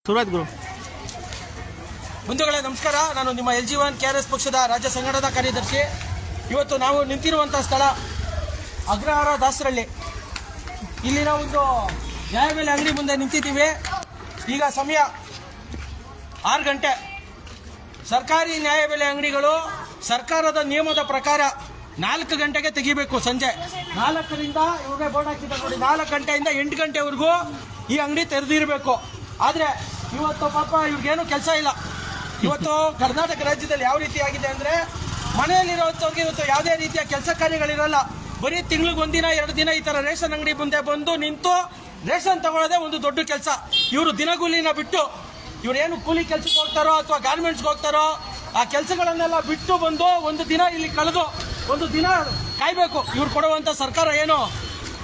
ಶುರುವಾಯ್ತು ಗುರು. ಬಂಧುಗಳೇ ನಮಸ್ಕಾರ. ನಾನು ನಿಮ್ಮ LG1 KRS ಪಕ್ಷದ ರಾಜ್ಯ ಸಂಘಟನಾ ಕಾರ್ಯದರ್ಶಿ. ಇವತ್ತು ನಾವು ನಿಂತಿರುವಂಥ ಸ್ಥಳ ಅಗ್ರಹಾರ ದಾಸರಳ್ಳಿ. ಇಲ್ಲಿನ ಒಂದು ನ್ಯಾಯಬೆಲೆ ಅಂಗಡಿ ಮುಂದೆ ನಿಂತಿದ್ದೀವಿ. ಈಗ ಸಮಯ 6 ಗಂಟೆ. ಸರ್ಕಾರಿ ನ್ಯಾಯಬೆಲೆ ಅಂಗಡಿಗಳು ಸರ್ಕಾರದ ನಿಯಮದ ಪ್ರಕಾರ 4 ಗಂಟೆಗೆ ತೆಗಿಬೇಕು. ಸಂಜೆ 4ರಿಂದ ಇವ್ರಿಗೆ ಬೋರ್ಡ್ ಹಾಕಿದ್ದಾರೆ ನೋಡಿ, 4 ಗಂಟೆಯಿಂದ 8 ಗಂಟೆವರೆಗೂ ಈ ಅಂಗಡಿ ತೆರೆದಿರಬೇಕು. ಆದರೆ ಇವತ್ತು ಪಾಪ ಇವ್ರಿಗೇನು ಕೆಲಸ ಇಲ್ಲ. ಇವತ್ತು ಕರ್ನಾಟಕ ರಾಜ್ಯದಲ್ಲಿ ಯಾವ ರೀತಿ ಆಗಿದೆ ಅಂದರೆ, ಮನೆಯಲ್ಲಿರೋಂಥವ್ರಿಗೆ ಇವತ್ತು ಯಾವುದೇ ರೀತಿಯ ಕೆಲಸ ಕಾರ್ಯಗಳಿರಲ್ಲ. ಬರೀ ತಿಂಗಳಿಗೆ 1 ದಿನ 2 ದಿನ ಈ ಥರ ರೇಷನ್ ಅಂಗಡಿ ಮುಂದೆ ಬಂದು ನಿಂತು ರೇಷನ್ ತಗೊಳ್ಳೋದೇ ಒಂದು ದೊಡ್ಡ ಕೆಲಸ. ಇವರು ದಿನಗೂಲಿನ ಬಿಟ್ಟು, ಇವರೇನು ಕೂಲಿ ಕೆಲಸಕ್ಕೆ ಹೋಗ್ತಾರೋ ಅಥವಾ ಗಾರ್ಮೆಂಟ್ಸ್ಗೆ ಹೋಗ್ತಾರೋ ಆ ಕೆಲಸಗಳನ್ನೆಲ್ಲ ಬಿಟ್ಟು ಬಂದು ಒಂದು ದಿನ ಇಲ್ಲಿ ಕಳೆದು ಒಂದು ದಿನ ಕಾಯಬೇಕು. ಇವ್ರು ಕೊಡುವಂಥ ಸರ್ಕಾರ ಏನು,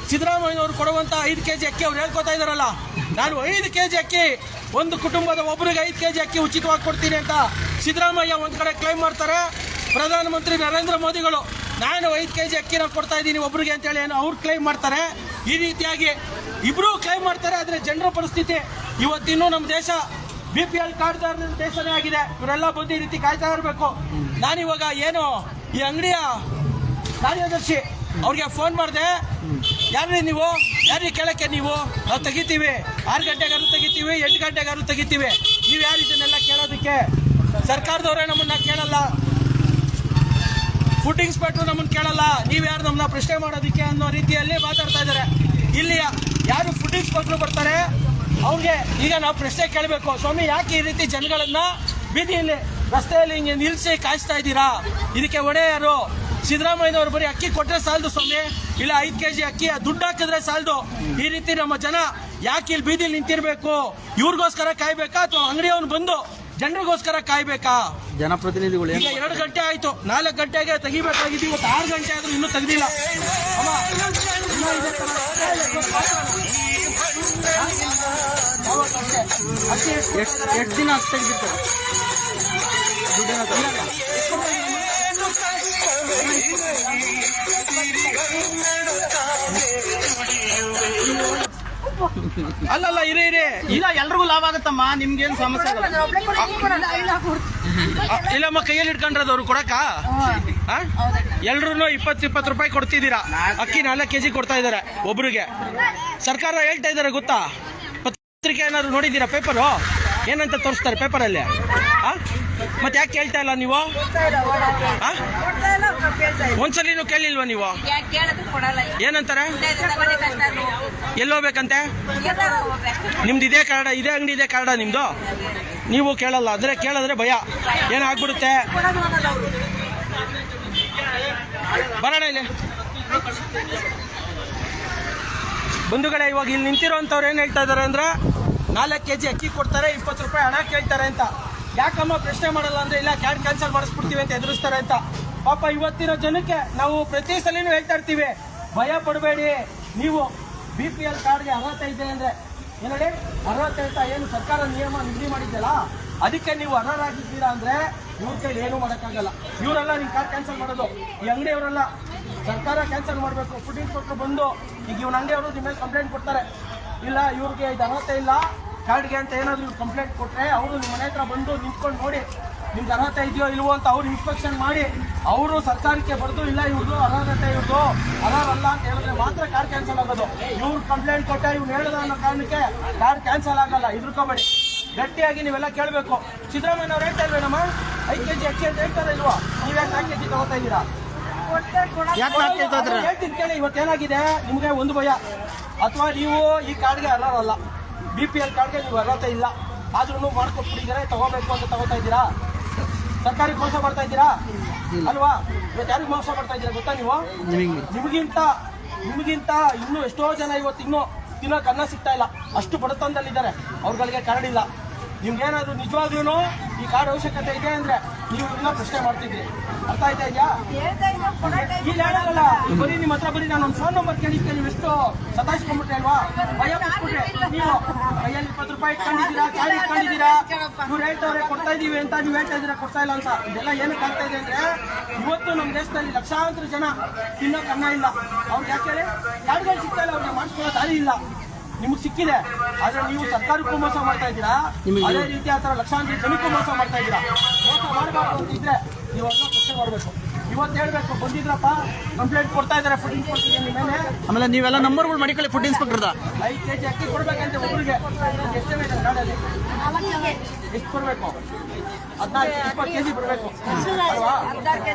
ಸಿದ್ದರಾಮಯ್ಯವ್ರು ಕೊಡುವಂಥ 5 kg ಅಕ್ಕಿ ಅವ್ರು ಹೇಳ್ಕೊತಾ ಇದ್ದಾರಲ್ಲ, ನಾನು 5 kg ಅಕ್ಕಿ ಒಂದು ಕುಟುಂಬದ ಒಬ್ಬರಿಗೆ 5 kg ಅಕ್ಕಿ ಉಚಿತವಾಗಿ ಕೊಡ್ತೀನಿ ಅಂತ ಸಿದ್ದರಾಮಯ್ಯ ಒಂದು ಕಡೆ ಕ್ಲೈಮ್ ಮಾಡ್ತಾರೆ. ಪ್ರಧಾನಮಂತ್ರಿ ನರೇಂದ್ರ ಮೋದಿಗಳು ನಾನು 5 kg ಅಕ್ಕಿನ ಕೊಡ್ತಾ ಇದ್ದೀನಿ ಒಬ್ಬರಿಗೆ ಅಂತೇಳಿ ಏನು ಅವ್ರು ಕ್ಲೈಮ್ ಮಾಡ್ತಾರೆ. ಈ ರೀತಿಯಾಗಿ ಇಬ್ಬರೂ ಕ್ಲೈಮ್ ಮಾಡ್ತಾರೆ. ಆದರೆ ಜನರ ಪರಿಸ್ಥಿತಿ ಇವತ್ತಿನ್ನೂ ನಮ್ಮ ದೇಶ BPL ಕಾರ್ಡ್ದಾರರ ದೇಶನೇ ಆಗಿದೆ. ಇವರೆಲ್ಲ ಬಂದು ಈ ರೀತಿ ಕಾಯ್ತಾ ಇರಬೇಕು. ನಾನಿವಾಗ ಏನು ಈ ಅಂಗಡಿಯ ಕಾರ್ಯದರ್ಶಿ ಅವ್ರಿಗೆ ಫೋನ್ ಮಾಡಿದೆ, ಯಾರ್ರಿ ನೀವು, ಯಾರಿಗೆ ಕೇಳಕ್ಕೆ ನೀವು, ನಾವು ತೆಗಿತೀವಿ 6 ಗಂಟೆಗಾರು ತೆಗಿತೀವಿ, 8 ಗಂಟೆಗಾರು ತೆಗಿತೀವಿ, ನೀವು ಯಾರು ಇದನ್ನೆಲ್ಲ ಕೇಳೋದಕ್ಕೆ? ಸರ್ಕಾರದವರೇ ನಮ್ಮನ್ನ ಕೇಳಲ್ಲ, ಫುಡ್ ಇನ್ಸ್ಪೆಕ್ಟರ್ ನಮ್ಮನ್ನು ಕೇಳಲ್ಲ, ನೀವು ಯಾರು ನಮ್ಮನ್ನ ಪ್ರಶ್ನೆ ಮಾಡೋದಕ್ಕೆ ಅನ್ನೋ ರೀತಿಯಲ್ಲಿ ಮಾತಾಡ್ತಾ ಇದ್ದಾರೆ. ಇಲ್ಲಿ ಯಾರು ಫುಡ್ ಇನ್ಸ್ಪೆಕ್ಟರ್ ಬರ್ತಾರೆ ಅವ್ರಿಗೆ ಈಗ ನಾವು ಪ್ರಶ್ನೆ ಕೇಳಬೇಕು, ಸ್ವಾಮಿ ಯಾಕೆ ಈ ರೀತಿ ಜನಗಳನ್ನ ಬೀದಿಯಲ್ಲಿ ರಸ್ತೆಯಲ್ಲಿ ಹಿಂಗೆ ನಿಲ್ಲಿಸಿ ಕಾಯಿಸ್ತಾ ಇದ್ದೀರಾ? ಇದಕ್ಕೆ ಹೊಣೆ ಯಾರು? ಸಿದ್ದರಾಮಯ್ಯನವರು ಬರೀ ಅಕ್ಕಿ ಕೊಟ್ಟರೆ ಸಾಲದು ಸ್ವಾಮಿ, ಇಲ್ಲ 5 kg ಅಕ್ಕಿ ದುಡ್ಡು ಹಾಕಿದ್ರೆ ಸಾಲದು. ಈ ರೀತಿ ನಮ್ಮ ಜನ ಯಾಕೆ ಇಲ್ಲಿ ಬೀದಿಲಿ ನಿಂತಿರ್ಬೇಕು? ಇವ್ರಿಗೋಸ್ಕರ ಕಾಯ್ಬೇಕಾ ಅಥವಾ ಅಂಗಡಿಯವನು ಬಂದು ಜನರಿಗೋಸ್ಕರ ಕಾಯ್ಬೇಕಾ? ಜನಪ್ರತಿನಿಧಿಗಳು ಈಗ 2 ಗಂಟೆ ಆಯ್ತು, 4 ಗಂಟೆಗೆ ತೆಗಿಬೇಕಾಗಿದ್ದು, ಇವತ್ತು 6 ಗಂಟೆ ಆದ್ರೂ ಇನ್ನೂ ತೆಗ್ದಿಲ್ಲ. ಎಷ್ಟು ದಿನ ತೆಗೆದಿರ್ತಾರೆ? ಅಲ್ಲಲ್ಲ ಇರಿ ಇಲ್ಲ, ಎಲ್ರಿಗೂ ಲಾಭ ಆಗುತ್ತಮ್ಮ, ನಿಮ್ಗೇನು ಸಮಸ್ಯೆ ಇಲ್ಲಮ್ಮ. ಕೈಯಲ್ಲಿ ಇಟ್ಕೊಂಡ್ರದವ್ರು ಕೊಡಕ ಎಲ್ರು 20 ರೂಪಾಯಿ ಕೊಡ್ತಿದ್ದೀರಾ. ಅಕ್ಕಿ 4 kg ಕೊಡ್ತಾ ಇದಾರೆ ಒಬ್ರಿಗೆ. ಸರ್ಕಾರ ಹೇಳ್ತಾ ಇದಾರೆ ಗೊತ್ತಾ? ಪತ್ರಿಕೆ ಏನಾದ್ರು ನೋಡಿದ್ದೀರಾ? ಪೇಪರು ಏನಂತ ತೋರಿಸ್ತಾರೆ ಪೇಪರಲ್ಲಿ? ಮತ್ತೆ ಯಾಕೆ ಕೇಳ್ತಾ ಇಲ್ಲ ನೀವು? ಒಂದ್ಸಲಿನೂ ಕೇಳಿಲ್ವಾ ನೀವು? ಏನಂತಾರೆ? ಎಲ್ಲೋಗ್ಬೇಕಂತೆ? ನಿಮ್ದು ಇದೇ ಕಾರ್ಡ, ಇದೇ ಅಂಗಡಿ ಇದೆ ಕಾರ್ಡ ನಿಮ್ದು? ನೀವು ಕೇಳಲ್ಲ ಅಂದ್ರೆ ಕೇಳಿದ್ರೆ ಭಯ ಏನಾಗ್ಬಿಡುತ್ತೆ. ಬರೋಣ ಇಲ್ಲಿ ಬಂಧುಗಳೇ. ಇವಾಗ ಇಲ್ಲಿ ನಿಂತಿರೋಂಥವ್ರು ಏನು ಹೇಳ್ತಾ ಇದಾರೆ ಅಂದ್ರೆ, 4 kg ಅಕ್ಕಿ ಕೊಡ್ತಾರೆ, 20 ರೂಪಾಯಿ ಹಣ ಕೇಳ್ತಾರೆ ಅಂತ. ಯಾಕಮ್ಮ ಪ್ರಶ್ನೆ ಮಾಡಲ್ಲ ಅಂದ್ರೆ, ಇಲ್ಲ ಕ್ಯಾಡ್ ಕ್ಯಾನ್ಸಲ್ ಮಾಡಿಸ್ಬಿಡ್ತೀವಿ ಅಂತ ಎದುರಿಸ್ತಾರೆ ಅಂತ. ಪಾಪ ಇವತ್ತಿನ ಜನಕ್ಕೆ ನಾವು ಪ್ರತಿ ಸಲಿನೂ ಹೇಳ್ತಾ ಇರ್ತೀವಿ, ಭಯ ಪಡಬೇಡಿ. ನೀವು BPL ಕಾರ್ಡ್ಗೆ ಅರ್ಹತೆ ಇದೆ ಅಂದ್ರೆ ಏನೇಳಿ ಅರ್ಹತೆ ಅಂತ ಏನು ಸರ್ಕಾರ ನಿಯಮ ನಿಗದಿ ಮಾಡಿದ್ದಲ್ಲ, ಅದಕ್ಕೆ ನೀವು ಅರ್ಹರಾಗಿದ್ದೀರಾ ಅಂದ್ರೆ ಇವ್ರ ಕೈಲಿ ಏನೂ ಮಾಡೋಕ್ಕಾಗಲ್ಲ. ಇವರೆಲ್ಲ ನಿಮ್ಮ ಕಾರ್ಡ್ ಕ್ಯಾನ್ಸಲ್ ಮಾಡೋದು, ಈ ಅಂಗಡಿಯವರೆಲ್ಲ. ಸರ್ಕಾರ ಕ್ಯಾನ್ಸಲ್ ಮಾಡಬೇಕು. ಫುಡ್ ಇನ್ಸ್ಪೆಕ್ಟರ್ ಬಂದು ಈಗ ಇವನ ಅಂಗಡಿಯವರು ನಿಮ್ಮ ಮೇಲೆ ಕಂಪ್ಲೇಂಟ್ ಕೊಡ್ತಾರೆ, ಇಲ್ಲ ಇವ್ರಿಗೆ ಇದು ಅರ್ಹತೆ ಇಲ್ಲ ಕಾರ್ಡ್ಗೆ ಅಂತ ಏನಾದರೂ ಇವ್ರು ಕಂಪ್ಲೇಂಟ್ ಕೊಟ್ಟರೆ ಅವರು ನಿಮ್ಮ ಮನೆ ಹತ್ರ ಬಂದು ನಿಂತ್ಕೊಂಡು ನೋಡಿ ನಿಮ್ಗೆ ಅರ್ಹತೆ ಇದೆಯೋ ಇಲ್ವೋ ಅಂತ ಅವ್ರು ಇನ್ಸ್ಪೆಕ್ಷನ್ ಮಾಡಿ ಅವರು ಸರ್ಕಾರಕ್ಕೆ ಬರೆದು, ಇಲ್ಲ ಇವ್ರದ್ದು ಅರ್ಹತೆ ಇವ್ರದ್ದು ಅರ್ಹರಲ್ಲ ಅಂತ ಹೇಳಿದ್ರೆ ಮಾತ್ರ ಕಾರ್ಡ್ ಕ್ಯಾನ್ಸಲ್ ಆಗೋದು. ಇವ್ರು ಕಂಪ್ಲೇಂಟ್ ಕೊಟ್ಟೆ ಇವ್ರು ಹೇಳಿದ ಅನ್ನೋ ಕಾರಣಕ್ಕೆ ಕಾರ್ಡ್ ಕ್ಯಾನ್ಸಲ್ ಆಗಲ್ಲ. ಇದ್ರಕೋಬೇಡಿ, ಗಟ್ಟಿಯಾಗಿ ನೀವೆಲ್ಲ ಕೇಳಬೇಕು. ಸಿದ್ದರಾಮಯ್ಯವ್ರು ಹೇಳ್ತಾ ಇಲ್ವೇನಮ್ಮ 5 kg ಅಕ್ಕಿ ಅಂತ ಹೇಳ್ತಾರೆ ಇಲ್ವಾ? ನೀವ್ಯಾಕೆ 4 kg ತಗೋತಾ ಇದ್ದೀರಾ? ಹೇಳ್ತೀನಿ ಕೇಳಿ. ಇವತ್ತೇನಾಗಿದೆ ನಿಮಗೆ ಒಂದು ಭಯ, ಅಥವಾ ನೀವು ಈ ಕಾರ್ಡ್ಗೆ ಅರ್ಹರಲ್ಲ, BPL ಕಾರ್ಡ್ಗೆ ನೀವು ಅರ್ಹತೆ ಇಲ್ಲ, ಆದ್ರೂ ಮಾಡ್ಕೊಟ್ಬಿಟ್ಟಿದ್ದಾರೆ, ತಗೋಬೇಕು ಅಂತ ತಗೋತಾ ಇದ್ದೀರಾ? ಸರ್ಕಾರಕ್ಕೆ ಮೋಸ ಮಾಡ್ತಾ ಇದ್ದೀರಾ ಅಲ್ವಾ? ಇವತ್ತು ಯಾರಿಗೆ ಮೋಸ ಮಾಡ್ತಾ ಇದ್ದೀರಾ ಗೊತ್ತಾ ನೀವು? ನಿಮಗಿಂತ ಇನ್ನೂ ಎಷ್ಟೋ ಜನ ಇವತ್ತು ಇನ್ನೂ ತಿನ್ನೋಕೆ ಅನ್ನ ಸಿಗ್ತಾ ಇಲ್ಲ, ಅಷ್ಟು ಬಡತನದಲ್ಲಿದ್ದಾರೆ, ಅವ್ರಗಳಿಗೆ ಕಾರ್ಡ್ ಇಲ್ಲ. ನಿಮ್ಗೇನಾದ್ರು ನಿಜವಾಗ್ಲೂ ಈ ಕಾರ್ಡ್ ಅವಶ್ಯಕತೆ ಇದೆ ಅಂದ್ರೆ ನೀವು ಇಲ್ಲ ಪ್ರಶ್ನೆ ಮಾಡ್ತಿದ್ರಿ. ಅರ್ಥ ಆಯ್ತಾ ಇದೆಯಾ? ಇಲ್ಲಿ ಹೇಳಲ್ಲ, ಬರೀ ನಿಮ್ಮ ಹತ್ರ ಬರೀ ನಾನು ಒಂದು ಫೋನ್ ನಂಬರ್ ಕೇಳಿದ್ದೆ, ನೀವು ಎಷ್ಟು ಸತಾಯಿಸ್ಕೊಂಡ್ಬಿಟ್ರೆ ಅಲ್ವಾ? ಭಯ ಬಿಟ್ಬಿಟ್ರೆ. ನೀವು ಕೈಯಲ್ಲಿ 20 ರೂಪಾಯಿ ಇಟ್ಕೊಂಡಿದ್ದೀರಾ, ಕ್ಯಾರಿ ಇಟ್ಕೊಂಡಿದ್ದೀರಾ, ಇವ್ರು ಹೇಳ್ತವ್ರೆ ಕೊಡ್ತಾ ಇದೀವಿ ಅಂತ, ನೀವು ಹೇಳ್ತಾ ಇದ್ದೀರಾ ಕೊಡ್ತಾ ಇಲ್ಲ ಅಂತ. ಇದೆಲ್ಲ ಏನಕ್ಕೆ ಆಗ್ತಾ ಇದೆ ಅಂದ್ರೆ, ಇವತ್ತು ನಮ್ಮ ದೇಶದಲ್ಲಿ ಲಕ್ಷಾಂತರ ಜನ ತಿನ್ನೋಕೆ ಅನ್ನ ಇಲ್ಲ. ಅವ್ರಿಗೆ ಯಾಕೆ ಕಾರ್ಡ್ಗಳು ಸಿಗ್ತಾ ಇಲ್ಲ, ಅವ್ರಿಗೆ ಮಾಡಿಸ್ಕೊಳ್ಳೋ ದಾರಿ ಇಲ್ಲ. ನಿಮ್ಗೆ ಸಿಕ್ಕಿದೆ. ಆದ್ರೆ ನೀವು ಸರ್ಕಾರಕ್ಕೂ ಮೋಸ ಮಾಡ್ತಾ ಇದ್ದೀರಾ, ಅದೇ ರೀತಿ ಆ ತರ ಲಕ್ಷಾಂತರ ಜನಕ್ಕೂ ಮೋಸ ಮಾಡ್ತಾ ಇದ್ದೀರಾ. ಮೋಸ ಮಾಡಬಾರ್ದು ಅಂತಿದ್ರೆ ನೀವೆಲ್ಲ ಪ್ರಶ್ನೆ ಮಾಡಬೇಕು. ಇವತ್ತು ಹೇಳ್ಬೇಕು, ಬಂದಿದ್ರಪ್ಪ ಕಂಪ್ಲೇಂಟ್ ಕೊಡ್ತಾ ಇದಾರೆ ಫುಡ್ ಇನ್ಸ್ಪೆಕ್ಟರ್ ನಿಮ್ಮ ಮೇಲೆ. ಆಮೇಲೆ ನೀವೆಲ್ಲ ನಂಬರ್ಗಳು ಮಾಡಿಕೊಳ್ಳಿ ಫುಡ್ ಇನ್ಸ್ಪೆಕ್ಟರ್ದ. 5 kg ಅಕ್ಕಿ ಕೊಡ್ಬೇಕಂತೆ ಒಬ್ಬರಿಗೆ. ಎಷ್ಟೇ ಬೇಕು ಗಾಡಿಯಲ್ಲಿ ಎಷ್ಟು ಕೊಡ್ಬೇಕು? 14-20 kg ಕೊಡ್ಬೇಕು ಅಲ್ವಾ?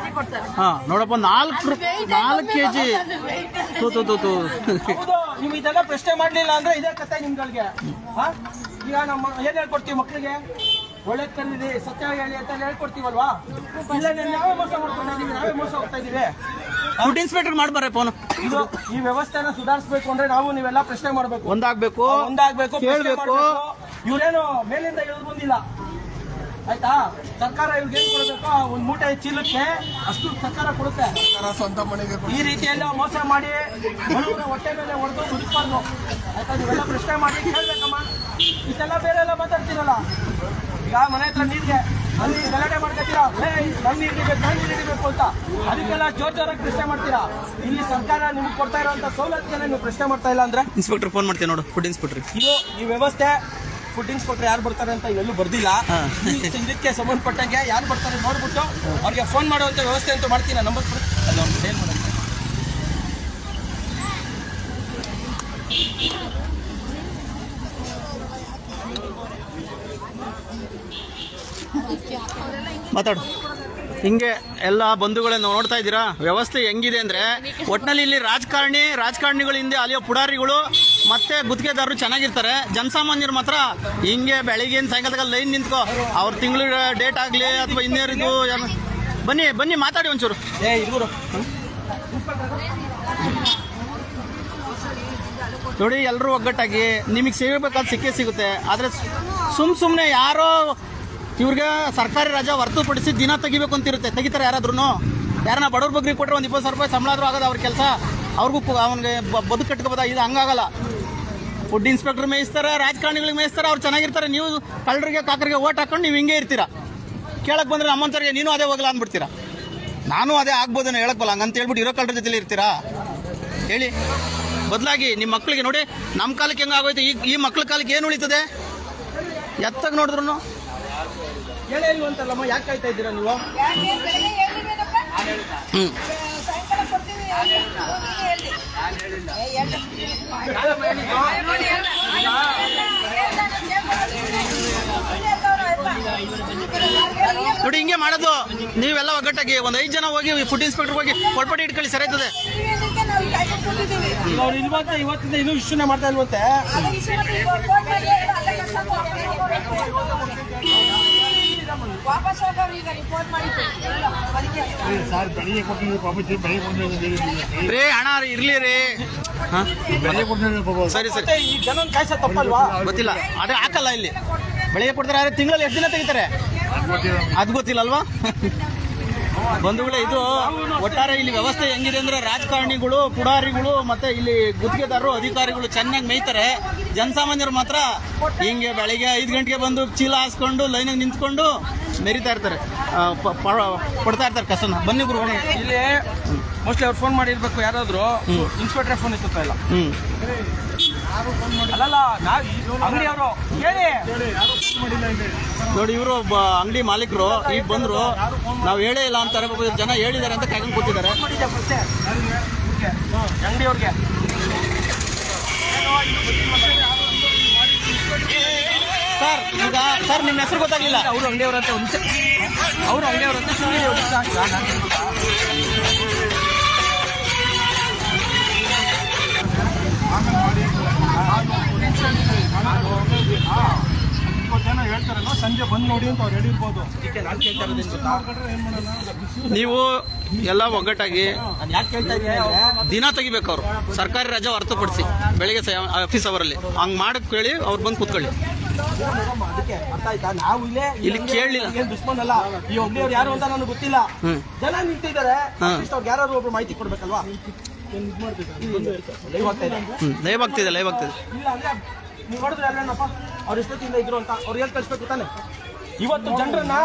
ಹಾ ನೋಡಪ್ಪ, 4 kg. ತೂ ಹೌದು, ನೀವು ಇದೆಲ್ಲ ಪ್ರಶ್ನೆ ಮಾಡ್ಲಿಲ್ಲ ಅಂದ್ರೆ ಇದೇ ಕತೆ ನಿಮ್ಗಳಿಗೆ. ಈಗ ನಮ್ಮ ಏನ್ ಹೇಳ್ಕೊಡ್ತೀವಿ ಮಕ್ಕಳಿಗೆ? ಒಳ್ಳೇದ್ ಕರೀರಿ, ಸತ್ಯ ಹೇಳಿ ಅಂತ ಹೇಳ್ಕೊಡ್ತೀವಲ್ವಾ? ಇಲ್ಲ ನಾವೇ ಮೋಸ ಮಾಡ್ಕೊಂಡಿದೀವಿ, ನಾವೇ ಮೋಸ ಹೋಗ್ತಾ ಇದೀವಿ. ಫುಡ್ ಇನ್ಸ್ಪೆಕ್ಟರ್ ಮಾಡ್ಬಾರೆ ಫೋನ್. ಇದು ಈ ವ್ಯವಸ್ಥೆನ ಸುಧಾರಿಸಬೇಕು ಅಂದ್ರೆ ನಾವು ನೀವೆಲ್ಲ ಪ್ರಶ್ನೆ ಮಾಡ್ಬೇಕು, ಒಂದಾಗ್ಬೇಕು, ಕೇಳ್ಬೇಕು. ಇವ್ರೇನು ಮೇಲಿಂದ ಇಳಿದು ಬಂದಿಲ್ಲ, ಆಯ್ತಾ? ಸರ್ಕಾರ ಇವ್ರಿಗೆ ಏನ್ ಕೊಡ್ಬೇಕು? ಒಂದ್ ಮೂಟೆ ಚೀಲಕ್ಕೆ ಅಷ್ಟು ಸರ್ಕಾರ ಕೊಡುತ್ತೆ. ಸ್ವಂತ ಮನೆಗೆ ಈ ರೀತಿಯೆಲ್ಲ ಮೋಸ ಮಾಡಿ ಬಡವರ ಹೊಟ್ಟೆ ಮೇಲೆ ಹೊಡೆದು ದುಡಿಸ್ಬಾರ್ದು, ಆಯ್ತಾ? ನೀವೆಲ್ಲ ಪ್ರಶ್ನೆ ಮಾಡಿ ಹೇಳ್ಬೇಕಮ್ಮ. ಇಷ್ಟೆಲ್ಲ ಬೇರೆ ಎಲ್ಲ ಮಾತಾಡ್ತೀರಲ್ಲ. ಈಗ ಮನೆ ಹತ್ರ ನೀರಿಗೆ ಅಲ್ಲಿ ಗಲಾಟೆ ಮಾಡ್ಕೊತೀರಾ, ನನ್ ನೀರು ಹಿಡಿಬೇಕು ಅಂತ. ಅದಕ್ಕೆಲ್ಲ ಜೋರಾಗಿ ಪ್ರಶ್ನೆ ಮಾಡ್ತೀರಾ. ಇಲ್ಲಿ ಸರ್ಕಾರ ನಿಮ್ಗೆ ಕೊಡ್ತಾ ಇರೋಂಥ ಸೌಲಭ್ಯನ ನೀವು ಪ್ರಶ್ನೆ ಮಾಡ್ತಾ ಇಲ್ಲ ಅಂದ್ರೆ ಇನ್ಸ್ಪೆಕ್ಟರ್ ಫೋನ್ ಮಾಡ್ತೀನಿ ನೋಡು. ಫುಡ್ ಇನ್ಸ್ಪೆಕ್ಟರ್ ಇದು ಈ ವ್ಯವಸ್ಥೆ. ಫುಡ್ ಇನ್ಸ್ಪೆಕ್ಟರ್ ಯಾರು ಬರ್ತಾರೆ ಅಂತ ಇಲ್ಲೆಲ್ಲೂ ಬರ್ದಿಲ್ಲ. ಇದಕ್ಕೆ ಸಂಬಂಧಪಟ್ಟಂಗೆ ಯಾರು ಬರ್ತಾರೆ ನೋಡ್ಬಿಟ್ಟು ಅವ್ರಿಗೆ ಫೋನ್ ಮಾಡುವಂತ ವ್ಯವಸ್ಥೆ ಅಂತೂ ಮಾಡ್ತೀನಿ. ನಂಬರ್ ಏನ್ ಮಾಡೋದು? ಮಾತಾಡು. ಹಿಂಗೆ ಎಲ್ಲ ಬಂಧುಗಳನ್ನ ನೋಡ್ತಾ ಇದ್ದೀರಾ ವ್ಯವಸ್ಥೆ ಹೆಂಗಿದೆ ಅಂದ್ರೆ, ಒಟ್ಟಿನಲ್ಲಿ ಇಲ್ಲಿ ರಾಜಕಾರಣಿಗಳ ಹಿಂದೆ ಅಲ್ಲಿಯೋ ಪುಡಾರಿಗಳು ಮತ್ತೆ ಗುತ್ತಿಗೆದಾರರು ಚೆನ್ನಾಗಿರ್ತಾರೆ. ಜನಸಾಮಾನ್ಯರು ಮಾತ್ರ ಹಿಂಗೆ ಬೆಳಿಗ್ಗೆ ಸಾಯಂಕಾಲ ಲೈನ್ ನಿಂತ್ಕೋ, ಅವ್ರ ತಿಂಗಳು ಡೇಟ್ ಆಗಲಿ ಅಥವಾ ಇನ್ನೇರಿಗೂ ಬನ್ನಿ ಮಾತಾಡಿ ಒಂಚೂರು. ನೋಡಿ, ಎಲ್ಲರೂ ಒಗ್ಗಟ್ಟಾಗಿ ನಿಮಗೆ ಸಿಗಬೇಕಾದ ಸಿಕ್ಕೇ ಸಿಗುತ್ತೆ. ಆದರೆ ಸುಮ್ಮನೆ ಯಾರೋ ಇವ್ರಿಗೆ ಸರ್ಕಾರಿ ರಜಾ ಹೊರತುಪಡಿಸಿ ದಿನ ತೆಗಿಬೇಕು ಅಂತಿರುತ್ತೆ. ತೆಗಿತಾರೆ ಯಾರಾದ್ರೂ? ಯಾರನ್ನ ಬಡವ್ರ ಬಗ್ರಿಗೆ ಕೊಟ್ಟರೆ ಒಂದು 20,000 ರೂಪಾಯಿ ಸಂಬಳ ಆದರೂ ಆಗೋದು ಅವ್ರ ಕೆಲಸ. ಅವ್ರಿಗೂ ಅವನಿಗೆ ಬದುಕು ಕಟ್ಕೋಬೋದ? ಇದು ಹಂಗಾಗಲ್ಲ. ಫುಡ್ ಇನ್ಸ್ಪೆಕ್ಟರ್ ಮೇಯಿಸ್ತಾರೆ, ರಾಜಕಾರಣಿಗಳಿಗೆ ಮೇಯಿಸ್ತಾರೆ, ಅವ್ರು ಚೆನ್ನಾಗಿರ್ತಾರೆ. ನೀವು ಕಳ್ಳರಿಗೆ ಕಾಕರಿಗೆ ಓಟ್ ಹಾಕೊಂಡು ನೀವು ಹಿಂಗೆ ಇರ್ತೀರಾ. ಕೇಳಕ್ಕೆ ಬಂದರೆ ನಮ್ಮಂತವ್ರಿಗೆ ನೀನು ಅದೇ ಹೋಗಲ್ಲ ಅಂದ್ಬಿಡ್ತೀರಾ. ನಾನು ಅದೇ ಆಗ್ಬೋದೇನೋ ಹೇಳಕ್ಕಲ್ಲ, ಹಂಗಂತ ಹೇಳ್ಬಿಟ್ಟು ಇರೋ ಕಳ್ಳರ ಜೊತೆಲಿ ಇರ್ತೀರಾ? ಹೇಳಿ. ಬದಲಾಗಿ ನಿಮ್ಮ ಮಕ್ಕಳಿಗೆ ನೋಡಿ, ನಮ್ಮ ಕಾಲಕ್ಕೆ ಹೆಂಗೆ ಆಗೋಯ್ತು, ಈ ಮಕ್ಳ ಕಾಲಕ್ಕೆ ಏನು ಉಳಿತದೆ? ಎತ್ತಾಗ ನೋಡಿದ್ರು ಹೇಳೇ ಇಲ್ವಂತಲ್ಲಮ್ಮ, ಯಾಕೆ ಕಾಯ್ತಾ ಇದ್ದೀರಾ ನೀವು? ನೋಡಿ, ಹಿಂಗೆ ಮಾಡೋದು. ನೀವೆಲ್ಲ ಒಗ್ಗಟ್ಟಾಗಿ ಒಂದು 5 ಜನ ಹೋಗಿ ಫುಡ್ ಇನ್ಸ್ಪೆಕ್ಟರ್ ಹೋಗಿ ಕೊಡ್ಪಟ್ಟಿ ಇಟ್ಕೊಳ್ಳಿ, ಸರಿಯಾಯ್ತದೆ. ಅವ್ರು ಇಲ್ವಂತೆ, ಇವತ್ತಿಂದ ಇನ್ನೂ ಇಶ್ಯೂನೇ ಮಾಡ್ತಾ ಇಲ್ವಂತೆ. ವಾಪಸ್ ಹೋಗೋರು ಈಗ ರಿಪೋರ್ಟ್ ಮಾಡಿದ್ದು ಸರ್, ಬೆಳಿಗ್ಗೆ ಕೊಟ್ಟಿದ್ದೀವಿ ಪಾಪಚ್ಚಿ, ಬೆಳಿಗ್ಗೆ ಕೊಟ್ಟಿದ್ದೀವಿ ರೀ. ಹಣ ಇರ್ಲಿ ರೀ. ಬೆಳಿಗ್ಗೆ ಕೊಟ್ಟಿದ್ದೀವಿ. ಸರಿ, ಈ ಜನ ಕಾಯ್ಸ ತಪ್ಪಲ್ವಾ? ಗೊತ್ತಿಲ್ಲ, ಅದೇ ಹಾಕಲ್ಲ ಇಲ್ಲಿ. ಬೆಳಿಗ್ಗೆ ಕೊಡ್ತಾರೆ, ತಿಂಗಳಲ್ಲಿ ಎಷ್ಟು ದಿನ ತೆಗಿತಾರೆ ಅದು ಗೊತ್ತಿಲ್ಲ ಅಲ್ವಾ? ಬಂಧುಗಳೇ, ಇದು ಒಟ್ಟಾರೆ ಇಲ್ಲಿ ವ್ಯವಸ್ಥೆ ಹೆಂಗಿದೆ ಅಂದ್ರೆ, ರಾಜಕಾರಣಿಗಳು, ಪುಡಾರಿಗಳು ಮತ್ತೆ ಇಲ್ಲಿ ಗುತ್ತಿಗೆದಾರರು, ಅಧಿಕಾರಿಗಳು ಚೆನ್ನಾಗಿ ಮೇಯ್ತಾರೆ. ಜನಸಾಮಾನ್ಯರು ಮಾತ್ರ ಹಿಂಗೆ ಬೆಳಿಗ್ಗೆ 5 ಗಂಟೆಗೆ ಬಂದು ಚೀಲ ಹಾಸ್ಕೊಂಡು ಲೈನಾಗಿ ನಿಂತ್ಕೊಂಡು ಮೆರಿತಾ ಇರ್ತಾರೆ, ಕೊಡ್ತಾ ಇರ್ತಾರೆ ಕಷ್ಟನ. ಬನ್ನಿ ಗುರು. ಇಲ್ಲಿ ಮೋಸ್ಟ್ಲಿ ಅವ್ರು ಫೋನ್ ಮಾಡಿರ್ಬೇಕು, ಯಾರಾದ್ರು ಇನ್ಸ್ಪೆಕ್ಟರ್ ಫೋನ್ ಎತ್ತುತ್ತಾ ಇಲ್ಲ. ಅಲ್ಲಲ್ಲ, ಅಂಗಡಿ ಅವರು ಹೇಳಿ. ನೋಡಿ, ಇವರು ಅಂಗಡಿ ಮಾಲೀಕರು ಈಗ ಬಂದ್ರು, ನಾವು ಹೇಳೇ ಇಲ್ಲ ಅಂತಾರೆ. ಜನ ಹೇಳಿದ್ದಾರೆ ಅಂತ ಕಾಯ್ಕೊಂಡು ಕೂತಿದ್ದಾರೆ. ಅಂಗಡಿ ಅವ್ರಿಗೆ ಸರ್, ಈಗ ಸರ್ ನಿಮ್ಮ ಹೆಸರು ಗೊತ್ತಾಗ್ಲಿಲ್ಲ. ಅವರು ಅಂಗಡಿಯವರಂತೆ ಅವರು ಅಂಗಡಿಯವರಂತೆ ಸುಮ್ಮನೆ ಜನ ಹೇಳ್ತಾರಲ್ಲ, ಸಂಜೆ ಬಂದು ನೋಡಿ ಅಂತ ಅವ್ರು ಹೇಳಿರ್ಬೋದು. ನೀವು ಎಲ್ಲ ಒಗ್ಗಟ್ಟಾಗಿ ಯಾಕೆ ಕೇಳ್ತಾ ಇದ್ದೀನಿ, ದಿನ ತೆಗಿಬೇಕು ಅವರು, ಸರ್ಕಾರಿ ರಜೆ ಹೊರತುಪಡಿಸಿ ಬೆಳಿಗ್ಗೆ ಆಫೀಸ್ ಅವರಲ್ಲಿ ಹಂಗೆ ಮಾಡಕ್ ಕೇಳಿ ಅವ್ರು ಬಂದು ಕೂತ್ಕೊಳ್ಳಿ. ಅದಕ್ಕೆ ಅರ್ಥ ಆಯ್ತಾ? ನಾವು ಇಲ್ಲಿ ಕೇಳಲಿಲ್ಲ. ಏನ್ ದುಶ್ಮನಲ್ಲ, ಈ ಒಬ್ಬರು ಯಾರು ಅಂತ ನನಗೆ ಗೊತ್ತಿಲ್ಲ. ಜನ ನಿಂತಿದ್ದಾರೆ, ಅವ್ರಿಗೆ ಯಾರು ಒಬ್ರು ಮಾಹಿತಿ ಕೊಡ್ಬೇಕಲ್ವಾ? ಲೈವ್ ಆಗ್ತಾ ಇದೆ. ಲೈವ್ ಆಗ್ತಿದೆ. ಇಲ್ಲ ಅಂದ್ರೆ ನೀವು ನೋಡಿದ್ರೆ ಅಲ್ಲೇನಪ್ಪ, ಅವ್ರು ಎಷ್ಟೊತ್ತಿಂದ ಇದ್ರು ಅಂತ ಅವ್ರು ಹೇಳಿ ಕಳಿಸ್ಬೇಕು ತಾನೆ. ಇವತ್ತು ಜನರನ್ನ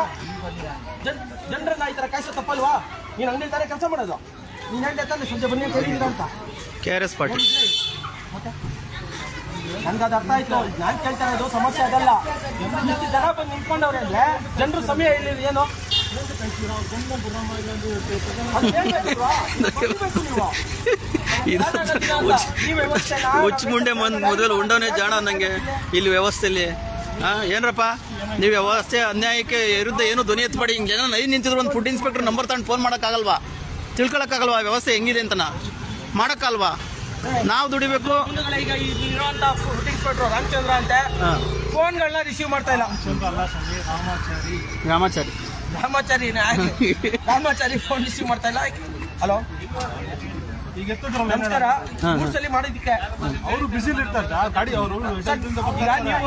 ಈ ತರ ಕಾಯ್ಸೋ ತಪ್ಪಲ್ವಾ? ನೀನು ಅಂಗಡಿ ತಾನೇ ಕೆಲಸ ಮಾಡೋದು. ನೀನು ಹೇಳ್ದೆ ತಾನೆ ಸಂಜೆ ಬನ್ನಿ ಅಂತ ಹೇಳಿದ್ದೀರ ಅಂತ. KRS ಪಾಟೀಲ್. ಮತ್ತೆ ನನ್ಗೆ ಅದು ಅರ್ಥ ಆಯ್ತು. ನಾನು ಕೇಳ್ತಾ ಇರೋದು ಸಮಸ್ಯೆ ಅದಲ್ಲ. ಇಷ್ಟು ಜನ ಬಂದು ನಿಂತ್ಕೊಂಡವ್ರೆ ಅಂದ್ರೆ ಜನರು ಸಮಯ ಹೇಳಿದ್ರು ಏನು ಅದು ಹೇಳ್ಬೇಕಲ್ವಾ? ಬರ್ಬೇಕು ನೀವು. ಈ ವ್ಯವಸ್ಥೆನ ಹುಚ್ಚ ಮುಂಡೆ ಮೊದಲು ಉಂಡವನೇ ಜಾಣ ಅನ್ನಂಗೆ ಇಲ್ಲಿ ವ್ಯವಸ್ಥೆಯಲ್ಲಿ ಏನ್ರಪ್ಪ ನೀವು ವ್ಯವಸ್ಥೆ ಅನ್ಯಾಯಕ್ಕೆ ವಿರುದ್ಧ ಏನು ಧ್ವನಿ ಎತ್ತಬೇಡಿ. ಹಿಂಗೆ ಜನ ನೈ ನಿಂತಿದ್ರು ಒಂದು ಫುಡ್ ಇನ್ಸ್ಪೆಕ್ಟರ್ ನಂಬರ್ ತಗೊಂಡು ಫೋನ್ ಮಾಡೋಕ್ಕಾಗಲ್ವಾ? ತಿಳ್ಕೊಳಕ್ಕಾಗಲ್ವಾ ವ್ಯವಸ್ಥೆ ಹೆಂಗಿದೆ ಅಂತ? ಮಾಡೋಕ್ಕಲ್ವಾ? ನಾವು ದುಡಿಬೇಕು. ಈಗ ಇರುವಂತ ಫುಡ್ ಇನ್ಸ್ಪೆಕ್ಟರ್ ರಾಮಚಂದ್ರ ಅಂತೆ ಫೋನ್ಗಳನ್ನ ರಿಸೀವ್ ಮಾಡ್ತಾ ಇಲ್ಲ. ರಾಮಾಚಾರಿ ರಾಮಾಚಾರಿ ಫೋನ್ ರಿಸೀವ್ ಮಾಡ್ತಾ ಇಲ್ಲ. ಹಲೋ, ಈಗ ಎತ್ತಿದ್ರು ನಮಸ್ಕಾರ. 3 ಸಲ ಮಾಡಿದ್ದಕ್ಕೆ ಅವರು ಬಿಸಿ ಇರ್ತಾರೆ ಗಾಡಿ ಅವರು ಈಗ ನೀವು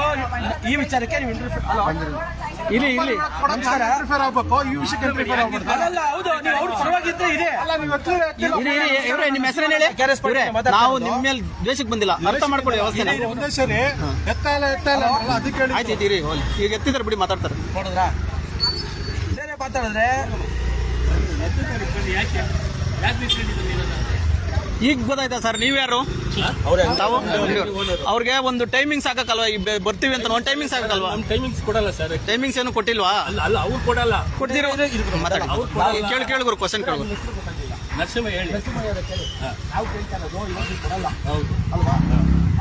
ಈ ವಿಚಾರಕ್ಕೆ ನೀವು ಇಂಟರ್ಫಿಯರ್. ಹಲೋ, ಇಲ್ಲಿ ನಮಸ್ಕಾರ. ಇಂಟರ್ಫಿಯರ್ ಆಗ್ಬೇಕು ಈ ವಿಷಯಕ್ಕೆ ಇಂಟರ್ಫಿಯರ್ ಆಗ್ಬಾರ್ದು. ಅಲ್ಲ, ಹೌದು, ನೀವು ಅವ್ರ ಪರವಾಗಿದ್ರೆ ಇದೆ. ಅಲ್ಲ ನೀವು ಇವ್ರೆ ನಿಮ್ಮ ಹೆಸರೇನು ಹೇಳಿ? ಇವ್ರೆ, ನಾವು ನಿಮ್ಮ ಮೇಲೆ ದ್ವೇಷಕ್ಕೆ ಬಂದಿಲ್ಲ, ಅರ್ಥ ಮಾಡ್ಕೊಳ್ಳಿ ವ್ಯವಸ್ಥೆನ. ಒಂದೇ ಸರಿ ಎತ್ತ ಇಲ್ಲ ಅಲ್ಲ ಅದಕ್ಕೆ ಹೇಳಿ. ಆಯ್ತು ಇದ್ದೀರಿ, ಈಗ ಎತ್ತಿದ್ದಾರೆ ಬಿಡಿ, ಮಾತಾಡ್ತಾರೆ. ನೋಡಿದ್ರಾ ಬೇರೆ ಮಾತಾಡಿದ್ರೆ ಈಗ ಗೊತ್ತಾಯ್ತಾ ಸರ್ ನೀವು ಯಾರು? ತಾವು ಅವ್ರಿಗೆ ಒಂದು ಟೈಮಿಂಗ್ಸ್ ಹಾಕಲ್ವಾ? ಬರ್ತೀವಿ ಅಂತ ಒಂದು ಟೈಮಿಂಗ್ಸ್ ಹಾಕಲ್ವಾ? ಟೈಮಿಂಗ್ಸ್ ಕೊಡಲ್ಲ ಸರ್. ಟೈಮಿಂಗ್ಸ್ ಏನು ಕೊಟ್ಟಿಲ್ವಾ? ಅಲ್ಲ ಅವ್ರು ಕೊಡಲ್ಲ. ಕೊಡ್ತೀರೋ? ಮಾತಾಡಿ, ಕೇಳಿದ್ರು ಕ್ವಶನ್ ಕೇಳಿದ್ರು. ನರಸಿಂಹ ಹೇಳಿ. ನಾವು ಕೇಳ್ತಾ ಇರೋದು ಇವಾಗ ಕೊಡಲ್ಲ ಅಲ್ವಾ?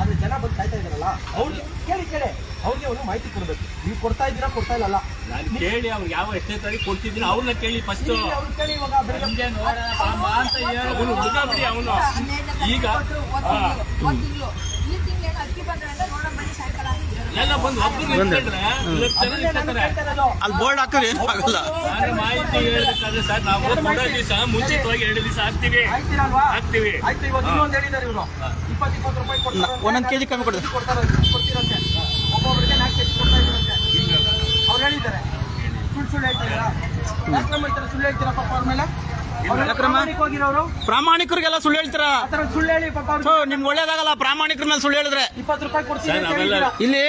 ಆದ್ರೆ ಜನ ಬಂದು ಕಾಯ್ತಾ ಇದಾರಲ್ಲ, ಅವ್ರಿಗೆ ಕೇಳಿ ಅವ್ರಿಗೆ ಒಂದು ಮಾಹಿತಿ ಕೊಡ್ಬೇಕು. ನೀವು ಕೊಡ್ತಾ ಇದ್ದೀರಾ, ಕೊಡ್ತಾ ಇಲ್ಲ. ನಾನು ಕೇಳಿ ಅವ್ರು ಯಾವ ಎಷ್ಟೇ ತಾರೀಕು ಕೊಡ್ತಿದ್ದೀನಿ ಅವ್ರನ್ನ ಕೇಳಿ ಫಸ್ಟ್. ಅವ್ರು ಕೇಳಿ ಇವಾಗ ಬೆಳಿಗ್ಗೆ ಅಂತ ಹೇಳಿ ಅವನು ಹುಡುಗ ಬಿಡಿ ಅವನು ಈಗ ತಿಂಗಳು ಈ ತಿಂಗಳು ಅಕ್ಕಿ ಬಂದ್ರೆ ನೋಡೋಣ ಬನ್ನಿ ಸಾಯಂಕಾಲ ಎಲ್ಲ ಬಂದು ಒಬ್ಬರು ನಿಂತ್ಕೊಂಡ್ರೆ ಅಲ್ಲಿ ಬೋರ್ಡ್ ಹಾಕಿದ್ರೆ ಏನು ಆಗಲ್ಲ. ನಾನು ಮಾಹಿತಿ ಹೇಳ್ಬೇಕಾದ್ರೆ ಸರ್ ನಾವು ಕೊಡೋ ದಿವಸ ಮುಂಚಿತವಾಗಿ 2 ದಿವಸ ಹಾಕ್ತೀವಿ. ಆಯ್ತಿರಲ್ವಾ? ಹಾಕ್ತೀವಿ. ಆಯ್ತು, ಇವತ್ತು ಇನ್ನೊಂದು ಹೇಳಿದ್ದಾರೆ ಇವರು 20 ರೂಪಾಯಿ ಕೊಡ್ತಾರೆ. ಒಂದೊಂದು ಕೆಜಿ ಕಮ್ಮಿ ಕೊಡ್ತಾರೆ. ಕೊಡ್ತೀರಂತೆ. ಒಬ್ಬೊಬ್ಬರಿಗೆ 4 ಕೆಜಿ ಕೊಡ್ತಾ ಇದ್ದಾರಂತೆ. ಅವ್ರು ಹೇಳಿದ್ದಾರೆ. ಸುಳ್ಳು ಹೇಳ್ತಾರ. ಯಾಕೆ ನಮ್ಮ ಹತ್ರ ಸುಳ್ಳು ಹೇಳ್ತೀರಾ ಪಾಪ ಅವ್ರ ಮೇಲೆ? ಹೋಗಿರೋರು ಪ್ರಾಮಾಣಿಕರಿಗೆಲ್ಲ ಸುಳ್ಳು ಹೇಳ್ತೀರಾ? ಆತರ ಸುಳ್ಳು ಹೇಳಿ ಪಾಪ ಅವ್ರು ನಿಮ್ಗೆ ಒಳ್ಳೇದಾಗಲ್ಲ ಪ್ರಾಮಾಣಿಕರ ಮೇಲೆ ಸುಳ್ಳು ಹೇಳಿದ್ರೆ. 20 ರೂಪಾಯಿ ಕೊಡ್ತೀನಿ ಸರ್ ಅಂತ ನಾವೆಲ್ಲ ಹೇಳಿದ್ದೀರಾ. ಇಲ್ಲಿ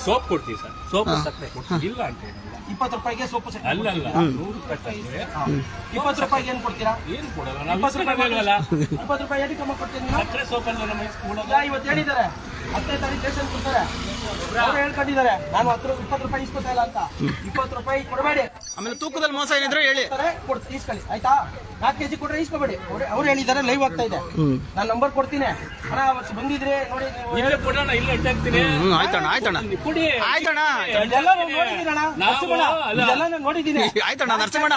ಸೋಪ್ ಕೊಡ್ತೀವಿ ಸರ್. ಸೋಪ್ ಸಕ್ಕರೆ ಕೊಡ್ತೀವಿ. ಇಲ್ಲ ಅಂತ ಏನಿಲ್ಲ. 20 ರೂಪಾಯಿಗೆ ಸೊಪ್ಪು ಸಕ್ಕರೆ ಅಲ್ಲ 100 ರೂಪಾಯಿ ತಂದ್ರೆ 20 ರೂಪಾಯಿಗೆ ಏನು ಕೊಡ್ತೀರಾ? ಏನು ಕೊಡಲ್ಲ. ನಾವು 20 ರೂಪಾಯಿ ಅಲ್ವಲ್ಲ. 20 ರೂಪಾಯಿ ಎಲ್ಲಿ ಕಮ್ಮ ಕೊಡ್ತೀನಿ ನೀವು? ಸಕ್ಕರೆ ಸೋಪ್ ಅಲ್ಲ ನಮ್ಮ ಕೊಡೋದು. ಇಲ್ಲ, ಇವತ್ತು ಹೇಳಿದ್ದಾರೆ 10ನೇ ತಾರೀಕು ಸ್ಟೇಷನ್ ಕೊಡ್ತಾರೆ. ಅವ್ರು ಹೇಳ್ಕೊಂಡಿದ್ದಾರೆ ನಾನು 20 ರೂಪಾಯಿ ಇಸ್ಕೊತಾ ಇಲ್ಲ ಅಂತ. 20 ರೂಪಾಯಿ ಕೊಡಬೇಡಿ. ಆಮೇಲೆ ತೂಕದಲ್ಲಿ ಮೋಸ ಏನಿದ್ರೆ ಹೇಳಿ. ಇಸ್ಕೊಳ್ಳಿ ಆಯ್ತಾ? 4 ಕೆಜಿ ಕೊಟ್ರೆ ಇಸ್ಕೋಬೇಡಿ. ಅವ್ರು ಹೇಳಿದ್ದಾರೆ, ಲೈವ್ ಆಗ್ತಾ ಇದೆ. ನಾನು ನಂಬರ್ ಕೊಡ್ತೀನಿ. ಹಣ ಅವತ್ತು ಬಂದಿದ್ರೆ ನೋಡಿ ನೀವು ಇಲ್ಲೇ ಕೊಡೋಣ, ಇಲ್ಲೇ ಇಟ್ಟಾಕ್ತೀನಿ. ಆಯ್ತಣ್ಣ ಕೊಡಿ. ಆಯ್ತಣ್ಣ ಇದೆಲ್ಲ ನಾನು ನೋಡಿದ್ದೀನಣ್ಣ. ನರಸಿಂಹಣ್ಣ, ಇದೆಲ್ಲ ನಾನು ನೋಡಿದ್ದೀನಿ. ಆಯ್ತಣ್ಣ ನರಸಿಂಹಣ್ಣ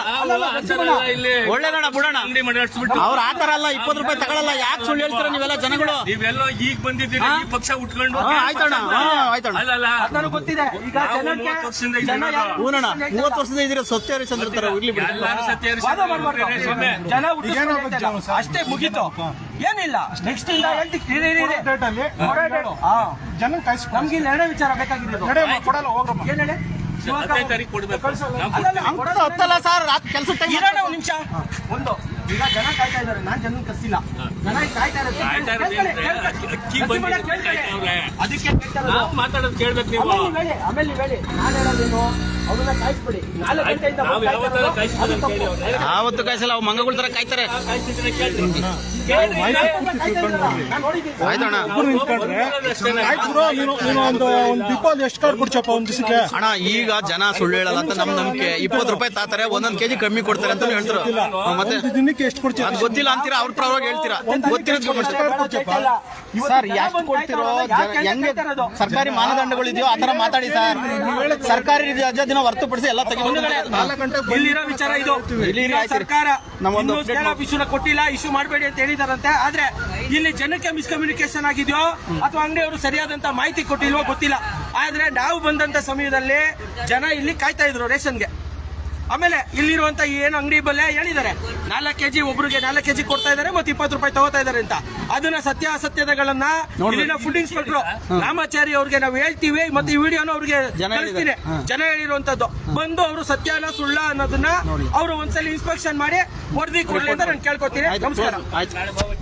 ಇಲ್ಲಿ ಒಳ್ಳೇದಣ್ಣ ಬಿಡೋಣ. ಅಂಗಡಿ ಮಾಡಿಸ್ಬಿಟ್ಟು ಅವ್ರು ಆತರ ಅಲ್ಲ, 20 ರೂಪಾಯಿ ತಗೊಳಲ್ಲ. ಯಾಕೆ ಸುಳ್ಳು ಹೇಳ್ತೀರಾ ನೀವೆಲ್ಲ ಜನಗಳು? ನೀವೆಲ್ಲ ಈಗ ಬಂದಿದ್ದೀರಿ, ಈ ಪಕ್ಷ ಉಟ್ಕೊಂಡು. ಆಯ್ತಣ್ಣ ಆಯ್ತಣ್ಣ. ಅಲ್ಲ ಅದು ನನಗೆ ಗೊತ್ತಿದೆ. ಈಗ ಜನಕ್ಕೆ 30 ವರ್ಷದಿಂದ ಜನ ಯಾರು ಹೂನಣ್ಣ 30 ವರ್ಷದಿಂದ ಇದ್ದೀರಾ, ಸತ್ಯ ಹರಿಶ್ಚಂದ್ರ ತರ ಇರ್ಲಿ ಬಿಡಿ. ಎಲ್ಲರೂ ಸತ್ಯ ವಾದ ಮಾಡ್ಬಾರ್ದು. ಜನ ಹುಟ್ಟಿಸ್ಕೊಂಡು ಅಷ್ಟೇ ಮುಗೀತು, ಏನಿಲ್ಲ. ನೆಕ್ಸ್ಟ್ ಇಂದ ಹೇಳ್ತೀನಿ. ಡೇಟ್ ಅಲ್ಲಿ ಜನ ಕಾಯಿಸ್ಕೊಂಡು ನಮ್ಗೆ ಇಲ್ಲಿ 2 ವಿಚಾರ ಬೇಕಾಗಿರೋದು. ಕೊಡಲ್ಲ ಹೋಗ್ರಮ್ಮ. ಏನ್ ಹೇಳಿ? 15 ತಾರೀಕು ಕೊಡ್ಬೇಕು. ಹತ್ತಲ್ಲ ಸರ್, ಕೆಲಸ ಟೈಮ್ ಇರೋಣ ಒಂದು ನಿಮಿಷ. ಒಂದು ಈಗ ಜನ ಕಾಯ್ತಾ ಇದಾರೆ, ನಾನ್ ಜನ ಕರ್ಸಿಲ್ಲ. ಜನ ಕಾಯ್ತಾ ಇರೋದು ಕಾಯ್ತಾ ಇರೋದು ಅಕ್ಕಿ ಬಂದಿದೆ, ಕಾಯ್ತಾವ್ರೆ. ಅದಕ್ಕೆ ಕೇಳ್ತಾ ಇರೋದು. ನಾವು ಮಾತಾಡೋದು ಕೇಳ್ಬೇಕು ನೀವು. ಆಮೇಲೆ ನೀವು ಹೇಳಿ. ನಾನು ಹೇಳೋದೇನು, ಅವ್ರನ್ನ ಕಾಯಿಸ್ಬಿಡಿ. 4 ಗಂಟೆಯಿಂದ ನಾವು ಯಾವತ್ತಾರ ಕಾಯಿಸ್ಬೋದು ಅಂತ ಹೇಳಿ ಅವ್ರು. ಆವತ್ತು ಕಾಯಿಸಲ್ಲ, ಅವು ಮಂಗಗಳ ತರ ಕಾಯ್ತಾರೆ. ಕಾಯಿಸ್ತಿದ್ರೆ ಕೇಳ್ರಿ. ನಾನು ನೋಡಿದ್ದೀನಿ. ಆಯ್ತಣ್ಣ ಆಯ್ತು ಬ್ರೋ, ನೀನು ಒಂದು ಡಿಪೋಲ್ ಎಷ್ಟು ಕಾರ್ಡ್ ಕೊಡ್ಸಪ್ಪ ಒಂದು ದಿವಸಕ್ಕೆ? ಅಣ್ಣ ಈಗ ಜನ ಸುಳ್ಳು ಹೇಳಲ್ಲ ಅಂತ ನಮ್ ನಂಬಿಕೆ. 20 ರೂಪಾಯಿ ತಾತಾರೆ, 1 ಕೆಜಿ ಕಮ್ಮಿ ಕೊಡ್ತಾರೆ ಅಂತ ಹೇಳ್ತಾರೆ. ಮತ್ತೆ ದಿನಕ್ಕೆ ಎಷ್ಟು ಕೊಡ್ತೀಯ? ಅದು ಗೊತ್ತಿಲ್ಲ ಅಂತೀರಾ, ಅವ್ರ ಪರವಾಗಿ ಹೇಳ್ತೀರಾ. ಗೊತ್ತಿರೋದು ಇವತ್ತು ಸರ್ ಜನ ಎಷ್ಟು ಬಂದು ಕೊಡ್ತಿರೋ, ಯಾಕೆ ಹೆಂಗೆ ಕಾಯ್ತಾ ಇರೋದು? ಸರ್ಕಾರಿ ಮಾನದಂಡಗಳಿದೆಯೋ ಆ ತರ ಮಾತಾಡಿ ಸರ್. ಸರ್ಕಾರಿ ರಜಾ ದಿನ ಹೊರತುಪಡಿಸಿ ಎಲ್ಲ ಇಲ್ಲಿರೋ ವಿಚಾರ ಇದು. ಇಲ್ಲಿ ಈಗ ಆಯ್ತು. ಸರ್ಕಾರ ನಮ್ಮೊಂದು ಇನ್ನೂ ಸ್ಟೇಟ್ ಇಶ್ಯೂನ ಕೊಟ್ಟಿಲ್ಲ, ಇಶ್ಯೂ ಮಾಡಬೇಡಿ ಅಂತ ಹೇಳಿದಾರಂತೆ. ಆದ್ರೆ ಇಲ್ಲಿ ಜನಕ್ಕೆ ಮಿಸ್ಕಮ್ಯುನಿಕೇಶನ್ ಆಗಿದೆಯೋ ಅಥವಾ ಅಂಗಡಿಯವರು ಸರಿಯಾದಂತ ಮಾಹಿತಿ ಕೊಟ್ಟಿಲ್ವೋ ಗೊತ್ತಿಲ್ಲ. ಆದ್ರೆ ನಾವು ಬಂದಂತ ಸಮಯದಲ್ಲಿ ಜನ ಇಲ್ಲಿ ಕಾಯ್ತಾ ಇದ್ರು ರೇಷನ್ಗೆ. ಆಮೇಲೆ ಇಲ್ಲಿರುವಂತ ಏನು ಅಂಗಡಿ ಬಲ್ಲೆ ಹೇಳಿದ್ದಾರೆ 4 ಕೆಜಿ ಒಬ್ರಿಗೆ 4 ಕೆಜಿ ಕೊಡ್ತಾ ಇದಾರೆ ಮತ್ತೆ 20 ರೂಪಾಯಿ ತಗೋತಾ ಇದಾರೆ ಅಂತ. ಅದನ್ನ ಸತ್ಯಾಸತ್ಯತೆಗಳನ್ನ ಇಲ್ಲಿನ ಫುಡ್ ಇನ್ಸ್ಪೆಕ್ಟರ್ ರಾಮಾಚಾರಿ ಅವ್ರಿಗೆ ನಾವು ಹೇಳ್ತೀವಿ. ಮತ್ತೆ ಈ ವಿಡಿಯೋನ ಅವ್ರಿಗೆ ಕಳಿಸ್ತೀನಿ. ಜನ ಹೇಳಿರುವಂತದ್ದು ಬಂದು ಅವರು ಸತ್ಯನ ಸುಳ್ಳ ಅನ್ನೋದನ್ನ ಅವರು ಒಂದ್ಸಲ ಇನ್ಸ್ಪೆಕ್ಷನ್ ಮಾಡಿ ವರದಿ ಕೊಡ್ಲಿ ಅಂತ ನಾನು ಕೇಳ್ಕೊತೀನಿ. ನಮಸ್ಕಾರ. ಆಯ್ತು.